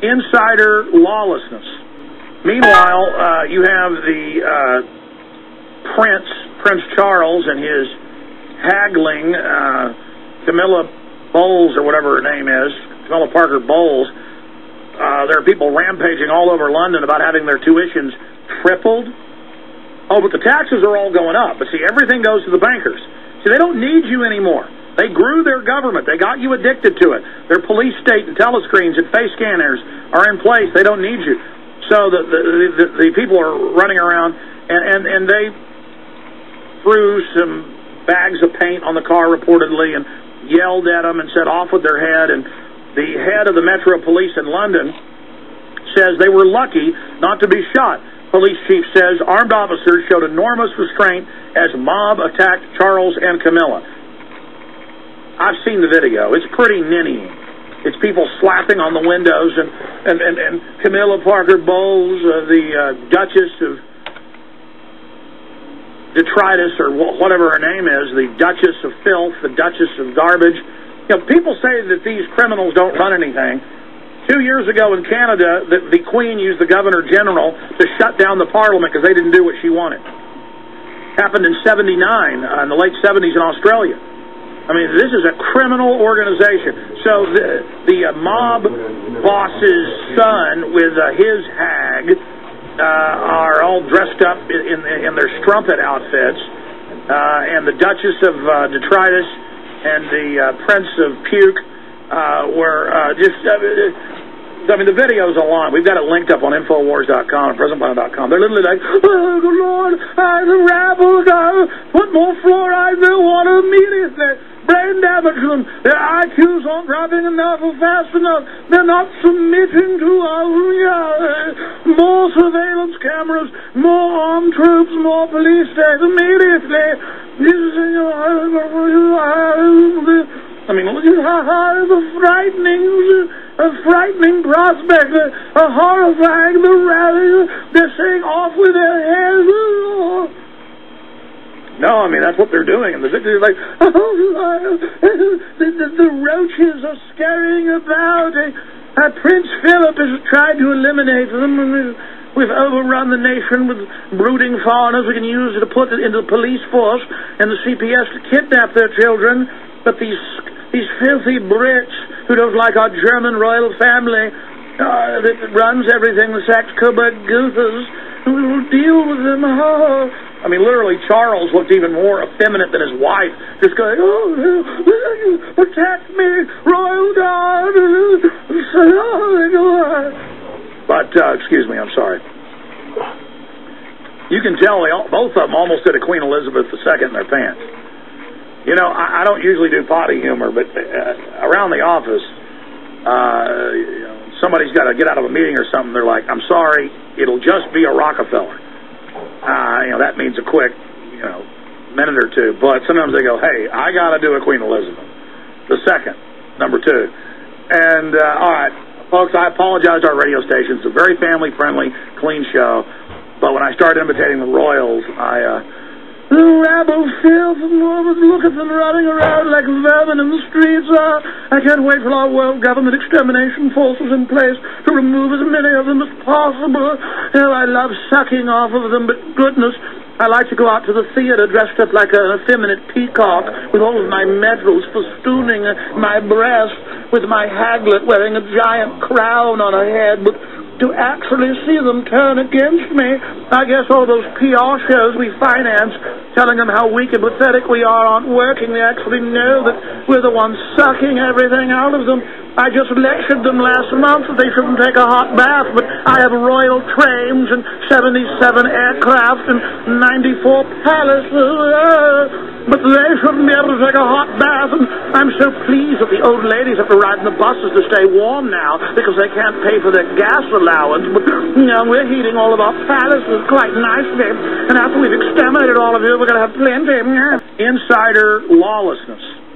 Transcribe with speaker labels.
Speaker 1: insider lawlessness. Meanwhile, you have the Prince Charles and his haggling Camilla Bowles, or whatever her name is, Camilla Parker Bowles. There are people rampaging all over London about having their tuitions tripled. Oh, but the taxes are all going up. But see, everything goes to the bankers. See, they don't need you anymore. They grew their government. They got you addicted to it. Their police state and telescreens and face scanners are in place. They don't need you. So the people are running around, and they threw some bags of paint on the car reportedly and yelled at them and said, "Off with their head." And the head of the Metro Police in London says they were lucky not to be shot. Police chief says armed officers showed enormous restraint as mob attacked Charles and Camilla. I've seen the video. It's pretty ninnying. It's people slapping on the windows, and Camilla Parker Bowles, the Duchess of Detritus, or whatever her name is, the Duchess of Filth, the Duchess of Garbage. You know, people say that these criminals don't run anything. 2 years ago in Canada, the Queen used the Governor General to shut down the Parliament because they didn't do what she wanted. Happened in '79, in the late '70s in Australia. I mean, this is a criminal organization. So the mob boss's son with his hag are all dressed up in their strumpet outfits, and the Duchess of Detritus and the Prince of Puke were just... I mean, the video's online. We've got it linked up on Infowars.com and PresentPlanet.com. They're literally like, "Oh, good Lord, the rabble, put more fluoride in their water immediately. Brain damage them. Their IQs aren't dropping enough or fast enough. They're not submitting to us. More surveillance cameras, more armed troops, more police states immediately." I mean, look at the frightening prospect, horrifying, the rally. They're saying off with their heads. No, I mean, that's what they're doing. And the victims are like, the roaches are scurrying about. Prince Philip has tried to eliminate them. We've overrun the nation with brooding foreigners we can use to put into the police force and the CPS to kidnap their children. But these filthy Brits who don't like our German royal family that runs everything, the Saxe-Coburg Goethers, we will deal with them. Oh. I mean, literally, Charles looked even more effeminate than his wife, just going, "Oh, protect me, royal guard." But, excuse me, I'm sorry. You can tell both of them almost did a Queen Elizabeth II in their pants. You know, I don't usually do potty humor, but around the office, somebody's got to get out of a meeting or something. They're like, "I'm sorry, it'll just be a Rockefeller." That means a quick, minute or two. But sometimes they go, "Hey, I got to do a Queen Elizabeth II, number 2. And, all right, folks, I apologize to our radio station. It's a very family-friendly, clean show. But when I started imitating the royals, the rabble filth, look at them running around like vermin in the streets. I can't wait for our world government extermination forces in place to remove as many of them as possible. I love sucking off of them, but goodness, I like to go out to the theater dressed up like an effeminate peacock with all of my medals festooning my breast, with my haglet wearing a giant crown on her head, but to actually see them turn against me, I guess all those PR shows we finance telling them how weak and pathetic we are aren't working. They actually know that we're the ones sucking everything out of them. I just lectured them last month that they shouldn't take a hot bath, but I have royal trains and 77 aircraft and 94 palaces. But they shouldn't be able to take a hot bath, and I'm so pleased that the old ladies have to ride in the buses to stay warm now because they can't pay for their gas allowance. But, we're heating all of our palaces quite nicely, and after we've exterminated all of you, we're going to have plenty. Insider lawlessness.